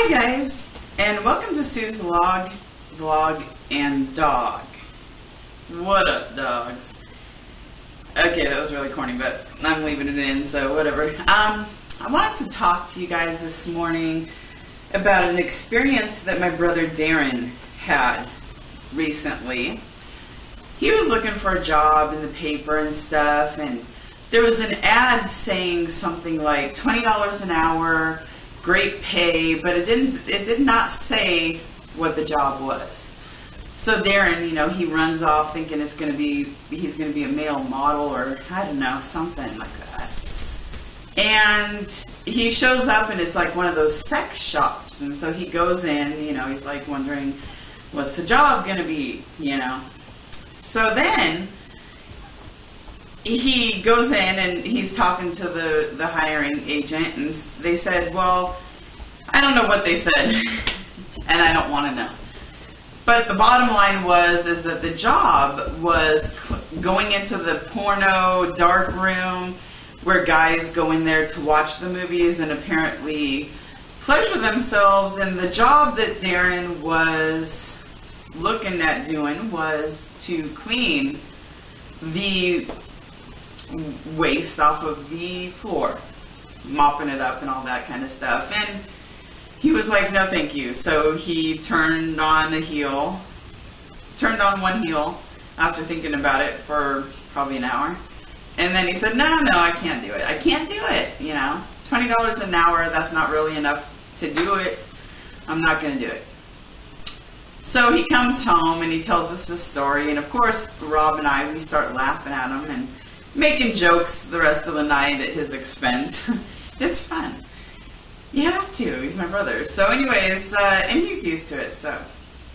Hi guys, and welcome to Sue's Vlog, and Dog. What up, dogs? Okay, that was really corny, but I'm leaving it in, so whatever. I wanted to talk to you guys this morning about an experience that my brother Darren had recently. He was looking for a job in the paper and stuff, and there was an ad saying something like $20 an hour, great pay, but it did not say what the job was. So Darren, he runs off thinking he's going to be a male model, or I don't know, something like that. And he shows up and it's like one of those sex shops, and so he goes in, he's like wondering, what's the job going to be, So then he goes in and he's talking to the hiring agent, and they said, well, I don't know what they said, and I don't want to know. But the bottom line is that the job was going into the porno dark room where guys go in there to watch the movies and apparently pleasure themselves, and the job that Darren was looking at doing was to clean the waste off of the floor, mopping it up and all that kind of stuff. And he was like, no thank you. So he turned on one heel after thinking about it for probably an hour. And then he said, no, I can't do it. I can't do it, $20 an hour, that's not really enough to do it. I'm not going to do it. So he comes home and he tells us this story, and of course Rob and I, we start laughing at him and making jokes the rest of the night at his expense. It's fun. You have to. He's my brother. So anyways, and he's used to it, so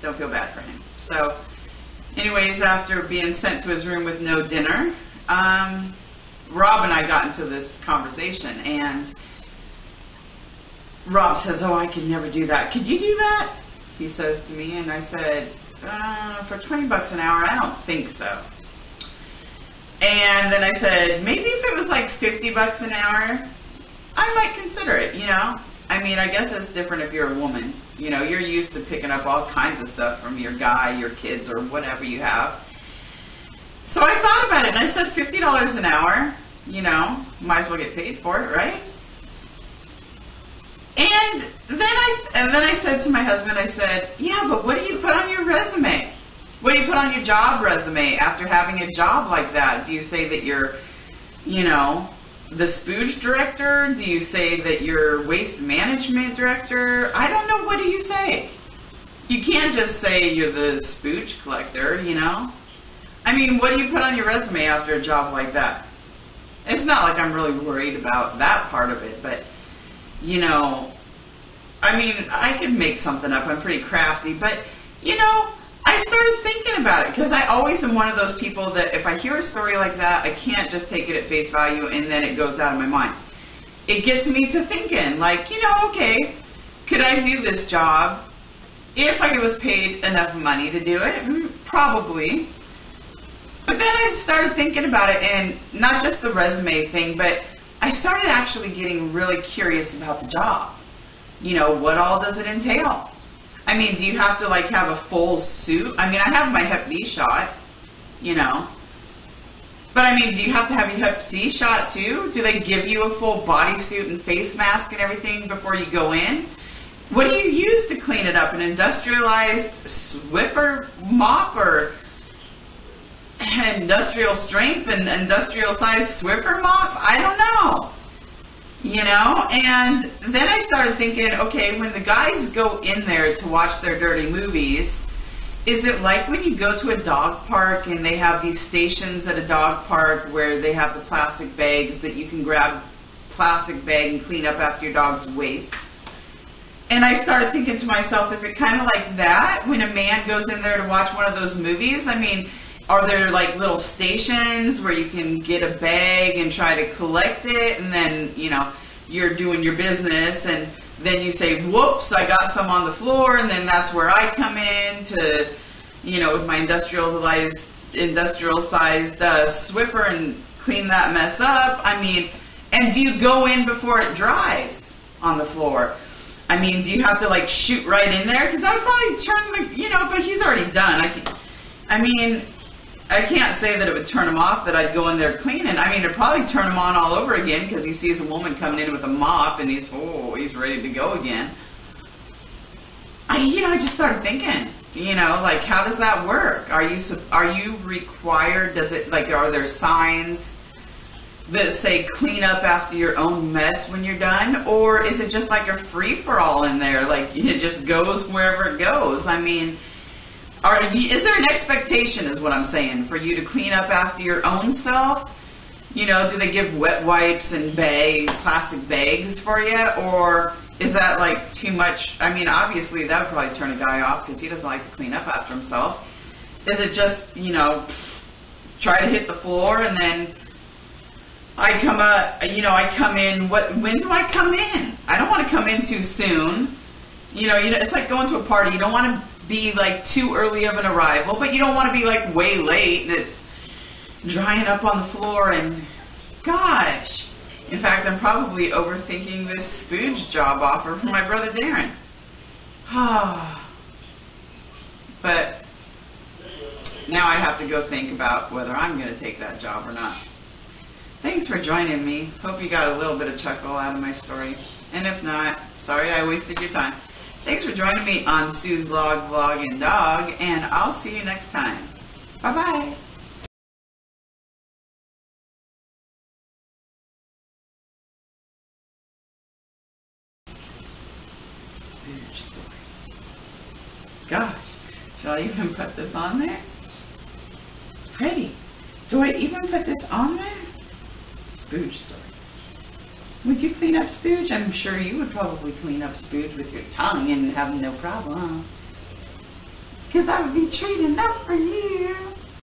don't feel bad for him. So anyways, after being sent to his room with no dinner, Rob and I got into this conversation, and Rob says, oh, I could never do that. Could you do that? He says to me, and I said, for $20 an hour, I don't think so. And then I said, maybe if it was like $50 an hour, I might consider it, I mean, I guess it's different if you're a woman. You're used to picking up all kinds of stuff from your guy, your kids, or whatever you have. So I thought about it, and I said $50 an hour, might as well get paid for it, right? And then I said to my husband, I said, yeah, but what do you put on your resume? What do you put on your job resume after having a job like that? Do you say that you're, the spooge director? Do you say that you're waste management director? I don't know. What do you say? You can't just say you're the spooge collector, I mean, what do you put on your resume after a job like that? It's not like I'm really worried about that part of it, but, I mean, I could make something up. I'm pretty crafty, but, I started thinking about it, because I always am one of those people that if I hear a story like that, I can't just take it at face value and then it goes out of my mind. It gets me to thinking, like, okay, could I do this job if I was paid enough money to do it? Probably. But then I started thinking about it, and not just the resume thing, but I started actually getting really curious about the job. What all does it entail? I mean, do you have to have a full suit? I mean, I have my Hep B shot, But I mean, do you have to have your Hep C shot too? Do they give you a full bodysuit and face mask and everything before you go in? What do you use to clean it up? An industrialized Swiffer mop, or industrial strength and industrial size Swiffer mop? I don't know. And then I started thinking, okay, when the guys go in there to watch their dirty movies, is it like when you go to a dog park and they have these stations at a dog park where they have the plastic bags that you can grab plastic bag and clean up after your dog's waste? And I started thinking to myself, is it kind of like that when a man goes in there to watch one of those movies? I mean, are there little stations where you can get a bag and try to collect it, and then, you're doing your business, and then you say, whoops, I got some on the floor, and then that's where I come in to, with my industrial-sized Swiffer and clean that mess up? I mean, and do you go in before it dries on the floor? I mean, do you have to like shoot right in there? Because that would probably turn the, but he's already done. I can't say that it would turn him off that I'd go in there cleaning. I mean, it'd probably turn him on all over again because he sees a woman coming in with a mop and he's ready to go again. I just started thinking, like, how does that work? Are you required? Does it, like, are there signs that say clean up after your own mess when you're done? Or is it just like a free-for-all in there? Like, it just goes wherever it goes? I mean, is there an expectation, is what I'm saying, for you to clean up after your own self? Do they give wet wipes and plastic bags for you? Or is that like too much? I mean, obviously that would probably turn a guy off because he doesn't like to clean up after himself. Is it just, try to hit the floor and then I come in, when do I come in? I don't want to come in too soon. It's like going to a party. You don't want to be like too early of an arrival, but you don't want to be like way late and it's drying up on the floor and gosh. In fact, I'm probably overthinking this spooge job offer from my brother Darren. But now I have to go think about whether I'm going to take that job or not. Thanks for joining me. Hope you got a little bit of chuckle out of my story. And if not, sorry I wasted your time. Thanks for joining me on Sue's Log, Vlog, and Dog, and I'll see you next time. Bye-bye. Spooge story. Gosh, should I even put this on there? Heidi, do I even put this on there? Spooge story. Would you clean up spooge? I'm sure you would probably clean up spooge with your tongue and have no problem. Because that would be treat enough for you.